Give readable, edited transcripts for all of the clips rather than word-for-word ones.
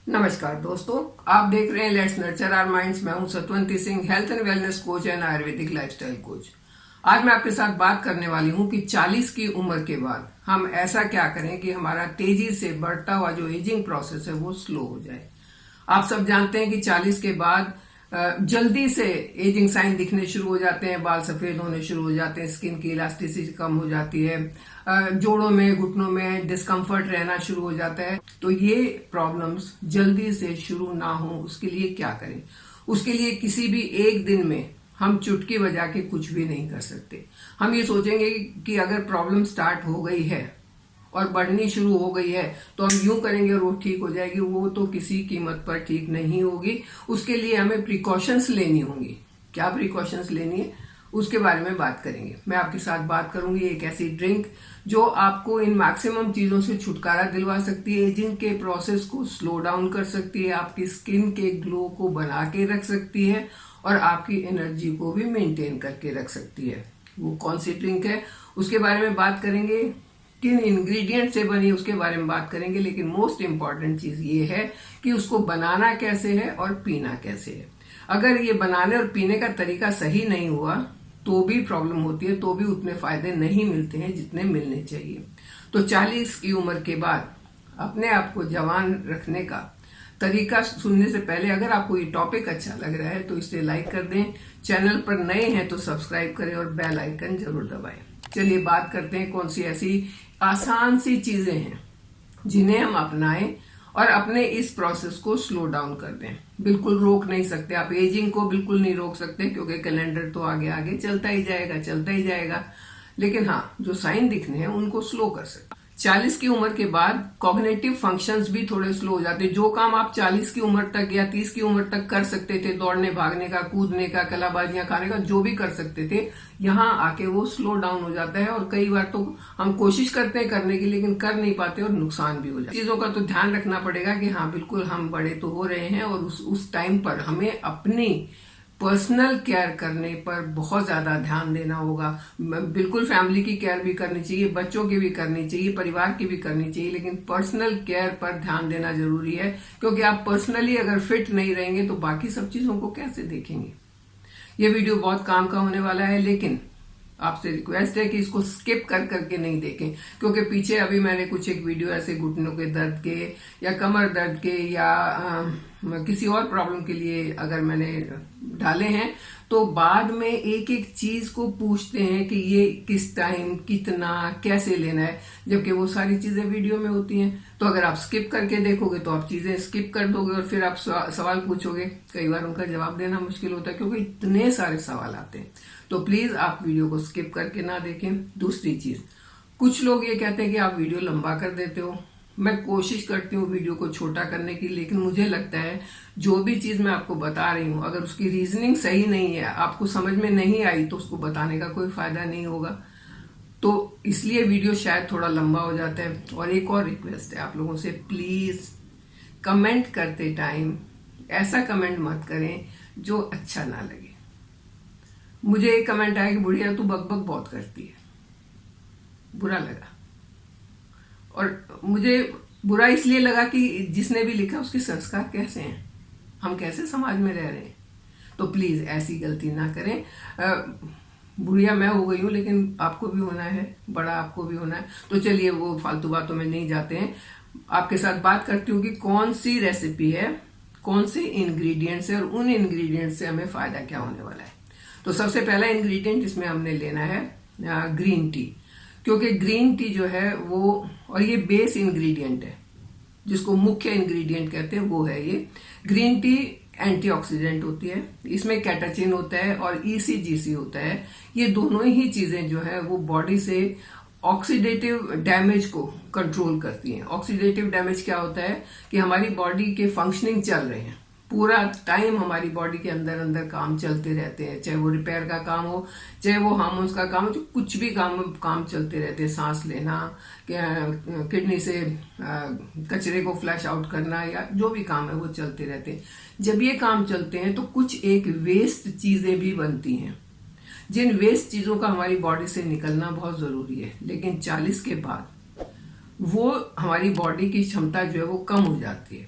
नमस्कार दोस्तों, आप देख रहे हैं लेट्स नर्चर आवर माइंड्स। मैं हूं Satwanti Singh, health and wellness coach and Ayurvedic lifestyle coach. आज मैं आपके साथ बात करने वाली हूं कि 40 की उम्र के बाद हम ऐसा क्या करें कि हमारा तेजी से बढ़ता हुआ जो एजिंग प्रोसेस है वो स्लो हो जाए। आप सब जानते हैं कि 40 के बाद जल्दी से एजिंग साइन दिखने शुरू हो जाते हैं, बाल सफेद होने शुरू हो जाते हैं, स्किन की इलास्टिसिटी कम हो जाती है, जोड़ों में घुटनों में डिस्कम्फर्ट रहना शुरू हो जाता है। तो ये प्रॉब्लम्स जल्दी से शुरू ना हो उसके लिए क्या करें? उसके लिए किसी भी एक दिन में हम चुटकी बजा के कुछ भी नहीं कर सकते। हम ये सोचेंगे कि अगर प्रॉब्लम स्टार्ट हो गई है और बढ़नी शुरू हो गई है तो हम यूं करेंगे और वो ठीक हो जाएगी, वो तो किसी कीमत पर ठीक नहीं होगी। उसके लिए हमें प्रिकॉशंस लेनी होंगी। क्या प्रिकॉशंस लेनी है उसके बारे में बात करेंगे। मैं आपके साथ बात करूंगी एक ऐसी ड्रिंक जो आपको इन मैक्सिमम चीजों से छुटकारा दिलवा सकती है, एजिंग के प्रोसेस को स्लो डाउन कर सकती है, आपकी स्किन के ग्लो को बना के रख सकती है और आपकी एनर्जी को भी मेंटेन करके रख सकती है। वो कौन सी ड्रिंक है उसके बारे में बात करेंगे, किन इंग्रेडिएंट से बनी उसके बारे में बात करेंगे। लेकिन मोस्ट इंपॉर्टेंट चीज ये है कि उसको बनाना कैसे है और पीना कैसे है। अगर ये बनाने और पीने का तरीका सही नहीं हुआ तो भी प्रॉब्लम होती है, तो भी उतने फायदे नहीं मिलते हैं जितने मिलने चाहिए। तो 40 की उम्र के बाद अपने आप को जवान रखने का तरीका सुनने से पहले अगर आपको ये टॉपिक अच्छा लग रहा है तो इसे लाइक कर दें, चैनल पर नए हैं तो सब्सक्राइब करें और बेल आइकन जरूर दबाएं। चलिए बात करते हैं कौन सी ऐसी आसान सी चीजें हैं जिन्हें हम अपनाएं और अपने इस प्रोसेस को स्लो डाउन कर दें। बिल्कुल रोक नहीं सकते आप, एजिंग को बिल्कुल नहीं रोक सकते क्योंकि कैलेंडर तो आगे आगे चलता ही जाएगा, चलता ही जाएगा। लेकिन हाँ, जो साइन दिखने हैं उनको स्लो कर सकते। 40 की उम्र के बाद कॉग्निटिव फंक्शंस भी थोड़े स्लो हो जाते हैं। जो काम आप 40 की उम्र तक या 30 की उम्र तक कर सकते थे, दौड़ने भागने का, कूदने का, कलाबाजियां खाने का, जो भी कर सकते थे, यहाँ आके वो स्लो डाउन हो जाता है। और कई बार तो हम कोशिश करते हैं करने की लेकिन कर नहीं पाते और नुकसान भी हो जाता है। चीजों का तो ध्यान रखना पड़ेगा कि हाँ बिल्कुल हम बड़े तो हो रहे हैं और उस टाइम पर हमें अपनी पर्सनल केयर करने पर बहुत ज्यादा ध्यान देना होगा। बिल्कुल फैमिली की केयर भी करनी चाहिए, बच्चों की भी करनी चाहिए, परिवार की भी करनी चाहिए, लेकिन पर्सनल केयर पर ध्यान देना जरूरी है क्योंकि आप पर्सनली अगर फिट नहीं रहेंगे तो बाकी सब चीजों को कैसे देखेंगे। ये वीडियो बहुत काम का होने वाला है, लेकिन आपसे रिक्वेस्ट है कि इसको स्किप कर करके नहीं देखें क्योंकि पीछे अभी मैंने कुछ एक वीडियो ऐसे घुटनों के दर्द के या कमर दर्द के या किसी और प्रॉब्लम के लिए अगर मैंने डाले हैं तो बाद में एक एक चीज को पूछते हैं कि ये किस टाइम कितना कैसे लेना है, जबकि वो सारी चीजें वीडियो में होती हैं। तो अगर आप स्किप करके देखोगे तो आप चीजें स्किप कर दोगे और फिर आप सवाल पूछोगे, कई बार उनका जवाब देना मुश्किल होता है क्योंकि इतने सारे सवाल आते हैं। तो प्लीज आप वीडियो को स्किप करके ना देखें। दूसरी चीज, कुछ लोग ये कहते हैं कि आप वीडियो लंबा कर देते हो। मैं कोशिश करती हूँ वीडियो को छोटा करने की, लेकिन मुझे लगता है जो भी चीज मैं आपको बता रही हूँ अगर उसकी रीजनिंग सही नहीं है, आपको समझ में नहीं आई, तो उसको बताने का कोई फायदा नहीं होगा। तो इसलिए वीडियो शायद थोड़ा लंबा हो जाता है। और एक और रिक्वेस्ट है आप लोगों से, प्लीज कमेंट करते टाइम ऐसा कमेंट मत करें जो अच्छा ना लगे। मुझे एक कमेंट आया कि बुढ़िया तू बकबक बहुत करती है, बुरा लगा। और मुझे बुरा इसलिए लगा कि जिसने भी लिखा उसके संस्कार कैसे हैं, हम कैसे समाज में रह रहे हैं। तो प्लीज ऐसी गलती ना करें। बुढ़िया मैं हो गई हूं लेकिन आपको भी होना है, बड़ा आपको भी होना है। तो चलिए वो फालतू बातों में नहीं जाते हैं, आपके साथ बात करती हूँ कि कौन सी रेसिपी है, कौन से इंग्रेडिएंट्स है और उन इंग्रेडिएंट्स से हमें फायदा क्या होने वाला है। तो सबसे पहला इंग्रेडिएंट इसमें हमने लेना है ग्रीन टी, क्योंकि ग्रीन टी जो है वो, और ये बेस इंग्रेडिएंट है जिसको मुख्य इंग्रेडिएंट कहते हैं, वो है ये ग्रीन टी। एंटीऑक्सीडेंट होती है, इसमें कैटाचिन होता है और ईसीजीसी होता है। ये दोनों ही चीजें जो है वो बॉडी से ऑक्सीडेटिव डैमेज को कंट्रोल करती हैं। ऑक्सीडेटिव डैमेज क्या होता है कि हमारी बॉडी के फंक्शनिंग चल रहे हैं, पूरा टाइम हमारी बॉडी के अंदर अंदर काम चलते रहते हैं, चाहे वो रिपेयर का काम हो, चाहे वो हार्मोन्स का काम हो, जो कुछ भी काम चलते रहते हैं। सांस लेना, किडनी से कचरे को फ्लैश आउट करना, या जो भी काम है वो चलते रहते हैं। जब ये काम चलते हैं तो कुछ एक वेस्ट चीजें भी बनती हैं, जिन वेस्ट चीजों का हमारी बॉडी से निकलना बहुत जरूरी है। लेकिन 40 के बाद वो हमारी बॉडी की क्षमता जो है वो कम हो जाती है।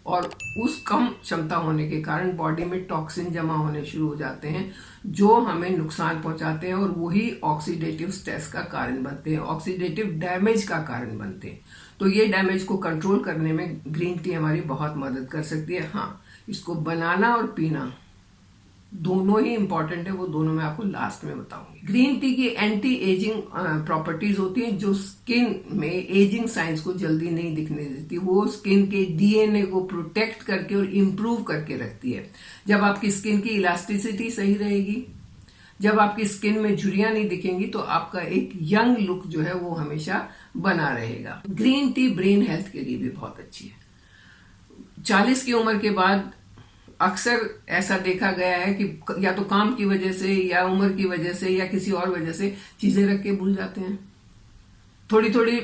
और उस कम क्षमता होने के कारण बॉडी में टॉक्सिन जमा होने शुरू हो जाते हैं जो हमें नुकसान पहुंचाते हैं और वही ऑक्सीडेटिव स्ट्रेस का कारण बनते हैं, ऑक्सीडेटिव डैमेज का कारण बनते हैं। तो ये डैमेज को कंट्रोल करने में ग्रीन टी हमारी बहुत मदद कर सकती है। हाँ, इसको बनाना और पीना दोनों ही इंपॉर्टेंट है, वो दोनों मैं आपको लास्ट में बताऊंगी। ग्रीन टी की एंटी एजिंग प्रॉपर्टीज होती हैं जो स्किन में एजिंग साइंस को जल्दी नहीं दिखने देती। वो स्किन के डीएनए को प्रोटेक्ट करके और इम्प्रूव करके रखती है। जब आपकी स्किन की इलास्टिसिटी सही रहेगी, जब आपकी स्किन में झुर्रियां नहीं दिखेंगी, तो आपका एक यंग लुक जो है वो हमेशा बना रहेगा। ग्रीन टी ब्रेन हेल्थ के लिए भी बहुत अच्छी है। 40 की उम्र के बाद अक्सर ऐसा देखा गया है कि या तो काम की वजह से या उम्र की वजह से या किसी और वजह से चीजें रख के भूल जाते हैं। थोड़ी थोड़ी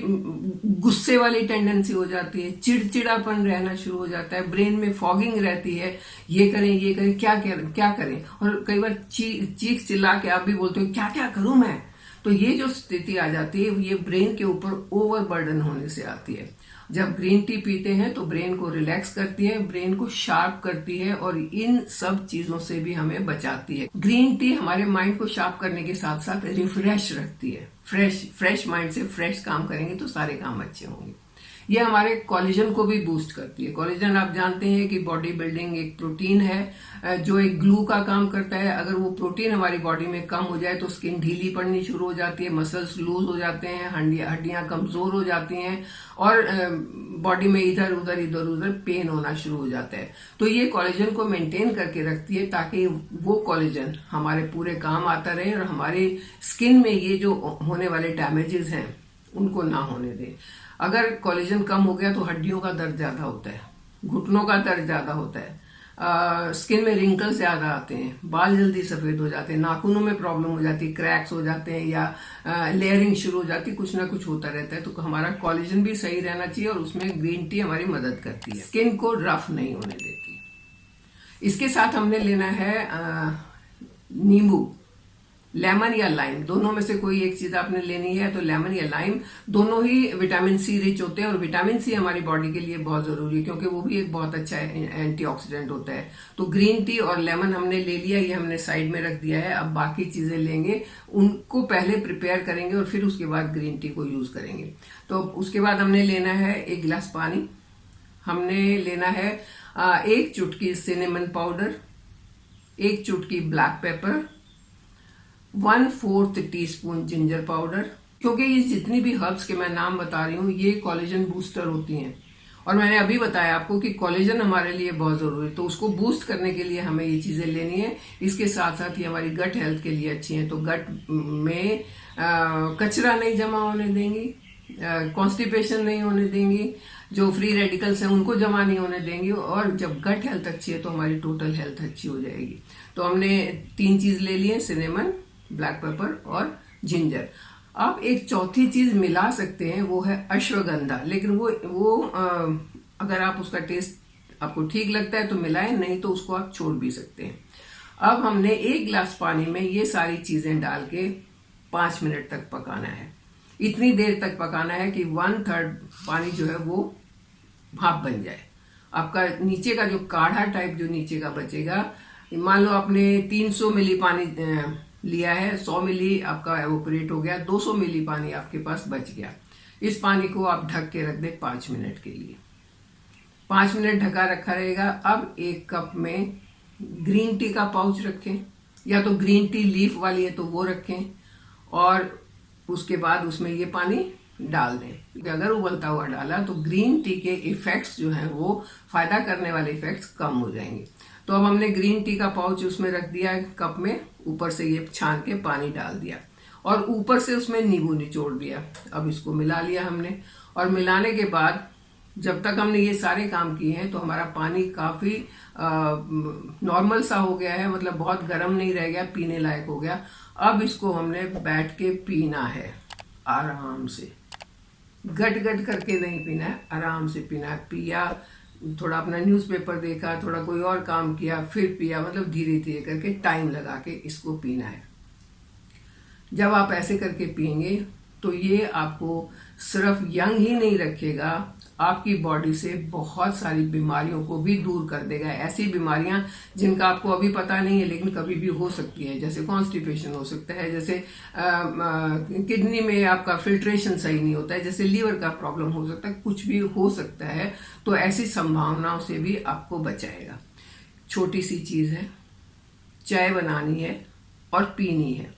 गुस्से वाली टेंडेंसी हो जाती है, चिड़चिड़ापन रहना शुरू हो जाता है, ब्रेन में फॉगिंग रहती है, ये करें क्या करें, और कई बार चीख चिल्ला के आप भी बोलते हो क्या क्या करूं मैं। तो ये जो स्थिति आ जाती है ये ब्रेन के ऊपर ओवरबर्डन होने से आती है। जब ग्रीन टी पीते हैं तो ब्रेन को रिलैक्स करती है, ब्रेन को शार्प करती है और इन सब चीजों से भी हमें बचाती है। ग्रीन टी हमारे माइंड को शार्प करने के साथ साथ रिफ्रेश रखती है। फ्रेश माइंड से फ्रेश काम करेंगे तो सारे काम अच्छे होंगे। ये हमारे कोलेजन को भी बूस्ट करती है। कोलेजन आप जानते हैं कि बॉडी बिल्डिंग एक प्रोटीन है जो एक ग्लू का काम करता है। अगर वो प्रोटीन हमारी बॉडी में कम हो जाए तो स्किन ढीली पड़नी शुरू हो जाती है, मसल्स लूज हो जाते हैं, हड्डियां कमजोर हो जाती हैं और बॉडी में इधर उधर पेन होना शुरू हो जाता है। तो ये कोलेजन को मेंटेन करके रखती है ताकि वो कोलेजन हमारे पूरे काम आता रहे और हमारे स्किन में ये जो होने वाले डैमेजेस हैं उनको ना होने दे। अगर कोलेजन कम हो गया तो हड्डियों का दर्द ज्यादा होता है, घुटनों का दर्द ज्यादा होता है, स्किन में रिंकल्स ज्यादा आते हैं, बाल जल्दी सफेद हो जाते हैं, नाखूनों में प्रॉब्लम हो जाती है, क्रैक्स हो जाते हैं या लेयरिंग शुरू हो जाती है, कुछ ना कुछ होता रहता है। तो हमारा कोलेजन भी सही रहना चाहिए और उसमें ग्रीन टी हमारी मदद करती है, स्किन को रफ नहीं होने देती। इसके साथ हमने लेना है नींबू, लेमन या लाइम, दोनों में से कोई एक चीज आपने लेनी है। तो लेमन या लाइम दोनों ही विटामिन सी रिच होते हैं और विटामिन सी हमारी बॉडी के लिए बहुत जरूरी है क्योंकि वो भी एक बहुत अच्छा एंटीऑक्सीडेंट होता है। तो ग्रीन टी और लेमन हमने ले लिया, ये हमने साइड में रख दिया है। अब बाकी चीजें लेंगे, उनको पहले प्रिपेयर करेंगे और फिर उसके बाद ग्रीन टी को यूज करेंगे। तो उसके बाद हमने लेना है 1 गिलास पानी, हमने लेना है 1 चुटकी सिनेमन पाउडर, 1 चुटकी black pepper, 1/4 teaspoon ginger powder. क्योंकि ये जितनी भी हर्ब्स के मैं नाम बता रही हूँ ये कोलेजन बूस्टर होती हैं और मैंने अभी बताया आपको कि कोलेजन हमारे लिए बहुत जरूरी है, तो उसको बूस्ट करने के लिए हमें ये चीजें लेनी है। इसके साथ साथ ये हमारी गट हेल्थ के लिए अच्छी हैं, तो गट में कचरा नहीं जमा होने देंगी, कॉन्स्टिपेशन नहीं होने देंगी, जो फ्री रेडिकल्स हैं उनको जमा नहीं होने देंगी, और जब गट हेल्थ अच्छी है तो हमारी टोटल हेल्थ अच्छी हो जाएगी। तो हमने 3 चीज ले ली है, सिनेमन, ब्लैक पेपर और जिंजर। आप एक चौथी चीज मिला सकते हैं, वो है अश्वगंधा, लेकिन वो अगर आप उसका टेस्ट आपको ठीक लगता है तो मिलाएं, नहीं तो उसको आप छोड़ भी सकते हैं। अब हमने 1 गिलास पानी में ये सारी चीजें डाल के 5 मिनट तक पकाना है। इतनी देर तक पकाना है कि 1/3 पानी जो है वो भाप बन जाए। आपका नीचे का जो काढ़ा टाइप जो नीचे का बचेगा, मान लो आपने 300 मिली पानी लिया है, 100 मिली आपका एवोपरेट हो गया, 200 मिली पानी आपके पास बच गया। इस पानी को आप ढक के रख दें 5 मिनट के लिए। 5 मिनट ढका रखा रहेगा। अब 1 कप में ग्रीन टी का पाउच रखें, या तो ग्रीन टी लीफ वाली है तो वो रखें, और उसके बाद उसमें ये पानी डाल दें। अगर उबलता हुआ डाला तो ग्रीन टी के इफेक्ट्स जो हैं वो फायदा करने वाले इफेक्ट्स कम हो जाएंगे। तो अब हमने ग्रीन टी का पाउच उसमें रख दिया कप में, ऊपर से ये छान के पानी डाल दिया और ऊपर से उसमें नींबू निचोड़ दिया। अब इसको मिला लिया हमने, और मिलाने के बाद जब तक हमने ये सारे काम किए हैं तो हमारा पानी काफी नॉर्मल सा हो गया है, मतलब बहुत गर्म नहीं रह गया, पीने लायक हो गया। अब इसको हमने बैठ के पीना है, आराम से, गट गट करके नहीं पीना है, आराम से पीना है। पिया, थोड़ा अपना न्यूज़पेपर देखा, थोड़ा कोई और काम किया, फिर पिया, मतलब धीरे धीरे करके टाइम लगा के इसको पीना है। जब आप ऐसे करके पिएंगे तो ये आपको सिर्फ यंग ही नहीं रखेगा, आपकी बॉडी से बहुत सारी बीमारियों को भी दूर कर देगा। ऐसी बीमारियां जिनका आपको अभी पता नहीं है लेकिन कभी भी हो सकती है, जैसे कॉन्स्टिपेशन हो सकता है, जैसे किडनी में आपका फिल्ट्रेशन सही नहीं होता है, जैसे लीवर का प्रॉब्लम हो सकता है, कुछ भी हो सकता है। तो ऐसी संभावनाओं से भी आपको बचाएगा। छोटी सी चीज है, चाय बनानी है और पीनी है।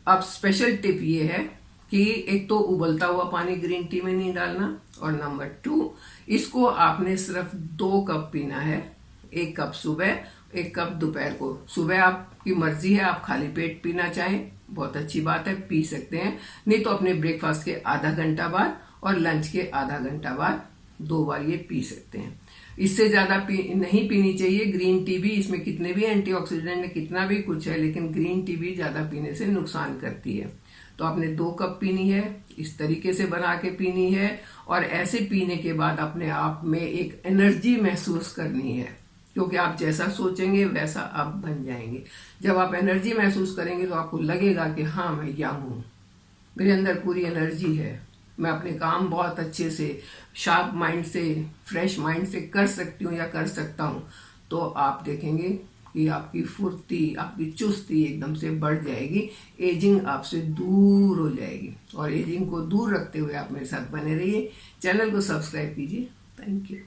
अब स्पेशल टिप ये है कि एक तो उबलता हुआ पानी ग्रीन टी में नहीं डालना, और नंबर 2, इसको आपने सिर्फ 2 कप पीना है। 1 कप सुबह, 1 कप दोपहर को। सुबह आपकी मर्जी है, आप खाली पेट पीना चाहें बहुत अच्छी बात है, पी सकते हैं, नहीं तो अपने ब्रेकफास्ट के आधा घंटा बाद और लंच के आधा घंटा बाद 2 बार ये पी सकते हैं। इससे ज्यादा नहीं पीनी चाहिए। ग्रीन टी भी, इसमें कितने भी एंटीऑक्सीडेंट है, कितना भी कुछ है, लेकिन ग्रीन टी भी ज्यादा पीने से नुकसान करती है। तो आपने 2 कप पीनी है, इस तरीके से बना के पीनी है, और ऐसे पीने के बाद अपने आप में एक एनर्जी महसूस करनी है, क्योंकि आप जैसा सोचेंगे वैसा आप बन जाएंगे। जब आप एनर्जी महसूस करेंगे तो आपको लगेगा कि हाँ, मैं यंग हूं, मेरे अंदर पूरी एनर्जी है, मैं अपने काम बहुत अच्छे से, शार्प माइंड से, फ्रेश माइंड से कर सकती हूँ या कर सकता हूँ। तो आप देखेंगे कि आपकी फुर्ती, आपकी चुस्ती एकदम से बढ़ जाएगी, एजिंग आपसे दूर हो जाएगी। और एजिंग को दूर रखते हुए आप मेरे साथ बने रहिए। चैनल को सब्सक्राइब कीजिए। Thank you.